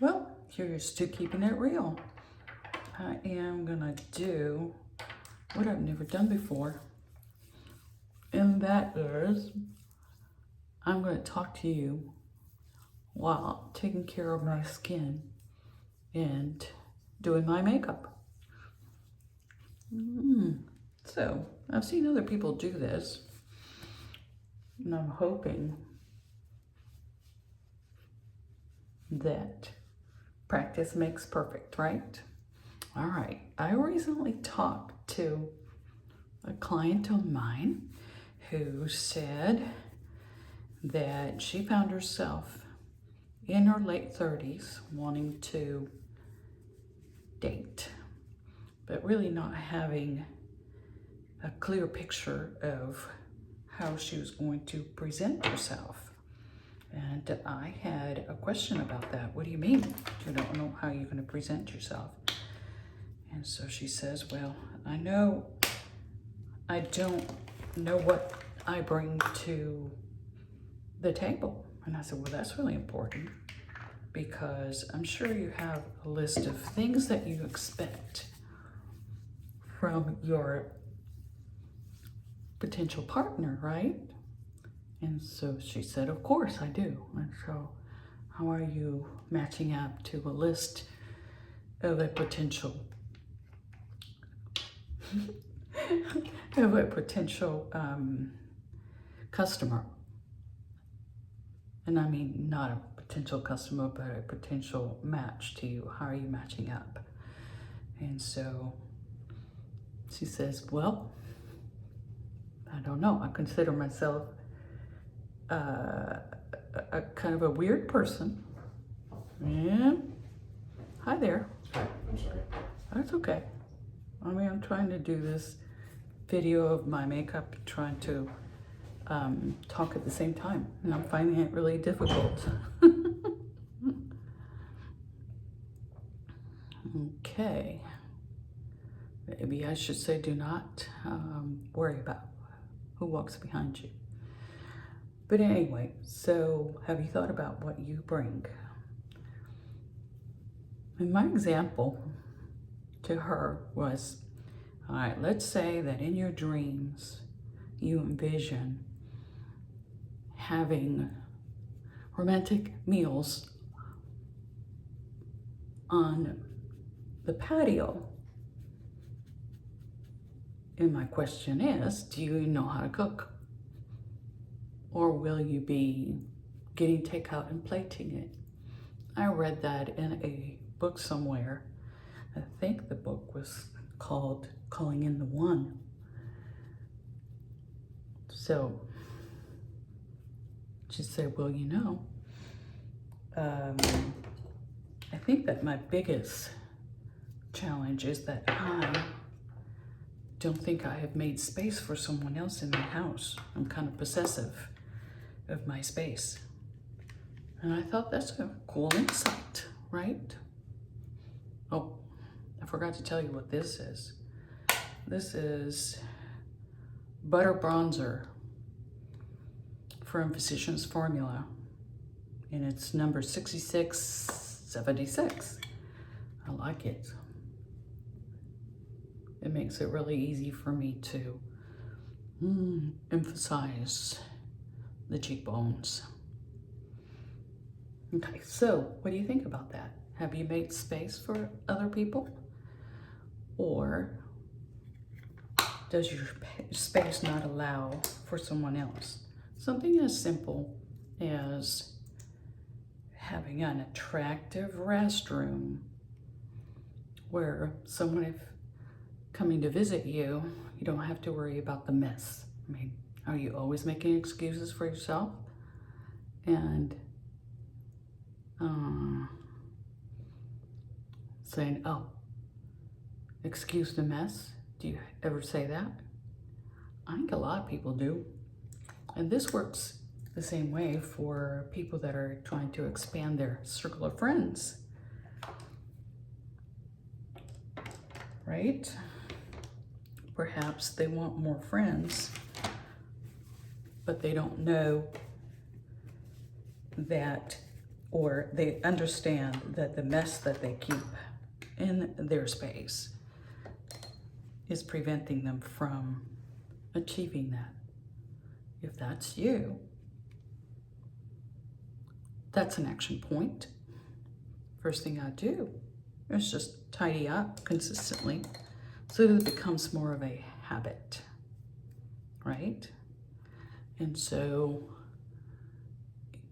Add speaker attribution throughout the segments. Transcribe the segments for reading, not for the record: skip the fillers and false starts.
Speaker 1: Well, here's to keeping it real. I am gonna do what I've never done before, and that is I'm gonna talk to you while taking care of my skin and doing my makeup. So I've seen other people do this, and I'm hoping that practice makes perfect, right? All right, I recently talked to a client of mine who said that she found herself in her late 30s wanting to date, but really not having a clear picture of how she was going to present herself. And I had a question about that. What do you mean you don't know how you're going to present yourself? And so she says, well, I don't know what I bring to the table. And I said, well, that's really important because I'm sure you have a list of things that you expect from your potential partner, right? And so she said, of course I do. And so how are you matching up to a list of a potential customer? And I mean, not a potential customer, but a potential match to you. How are you matching up? And so she says, well, I don't know. I consider myself a kind of a weird person. Yeah. Hi there.
Speaker 2: Hi, I'm sorry.
Speaker 1: That's okay. I mean, I'm trying to do this video of my makeup, trying to talk at the same time, and I'm finding it really difficult. Okay. Maybe I should say do not worry about who walks behind you. But anyway, so have you thought about what you bring? And my example to her was, all right, let's say that in your dreams, you envision having romantic meals on the patio. And my question is, do you know how to cook? Or will you be getting takeout and plating it? I read that in a book somewhere. I think the book was called Calling in the One. So she said, well, you know, I think that my biggest challenge is that I don't think I have made space for someone else in my house. I'm kind of possessive of my space. And I thought that's a cool insight, right? Oh, I forgot to tell you what this is. This is butter bronzer from Physicians Formula, and it's number 6676. I like it. It makes it really easy for me to emphasize the cheekbones. Okay, so what do you think about that? Have you made space for other people? Or does your space not allow for someone else? Something as simple as having an attractive restroom where someone, if coming to visit you, you don't have to worry about the mess. I mean, are you always making excuses for yourself? And saying, oh, excuse the mess. Do you ever say that? I think a lot of people do. And this works the same way for people that are trying to expand their circle of friends. Right? Perhaps they want more friends, but they don't know that or they understand that the mess that they keep in their space is preventing them from achieving that. If that's you, that's an action point. First thing I do is just tidy up consistently so that it becomes more of a habit, right? And so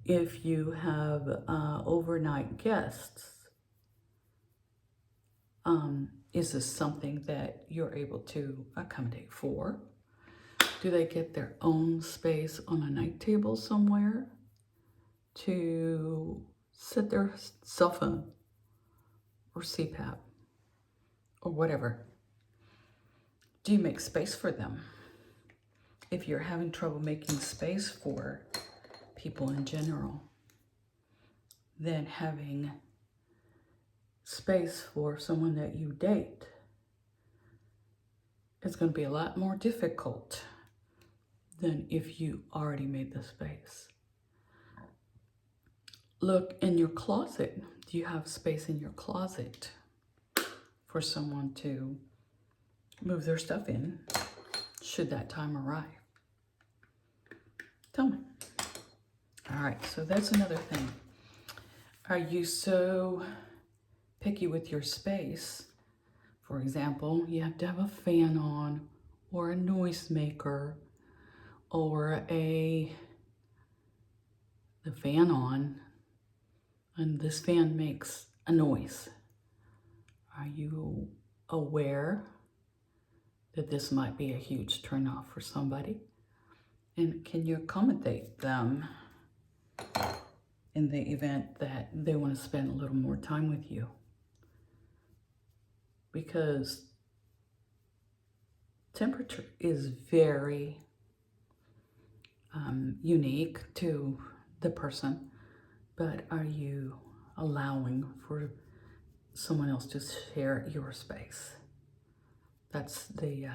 Speaker 1: if you have overnight guests, is this something that you're able to accommodate for? Do they get their own space on a night table somewhere to set their cell phone or CPAP or whatever? Do you make space for them? If you're having trouble making space for people in general, then having space for someone that you date is going to be a lot more difficult than if you already made the space. Look in your closet. Do you have space in your closet for someone to move their stuff in should that time arrive? Tell me. All right, so that's another thing. Are you so picky with your space? For example, you have to have a fan on or a noisemaker or the fan on, and this fan makes a noise. Are you aware that this might be a huge turnoff for somebody? And can you accommodate them in the event that they want to spend a little more time with you? Because temperature is very unique to the person, but are you allowing for someone else to share your space? That's the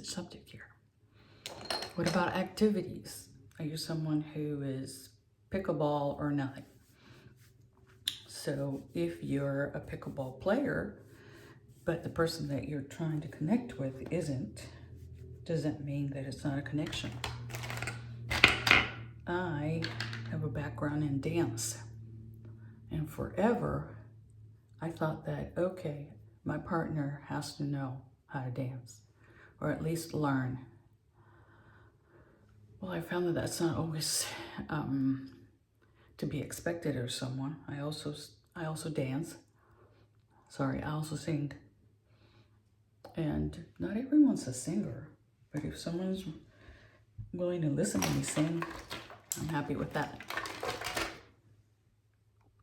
Speaker 1: subject here. What about activities? Are you someone who is pickleball or nothing? So if you're a pickleball player, but the person that you're trying to connect with isn't, doesn't mean that it's not a connection. I have a background in dance, and forever I thought that, okay, my partner has to know how to dance, or at least learn. Well, I found that that's not always to be expected of someone. I also dance. Sorry, I also sing. And not everyone's a singer, but if someone's willing to listen to me sing, I'm happy with that.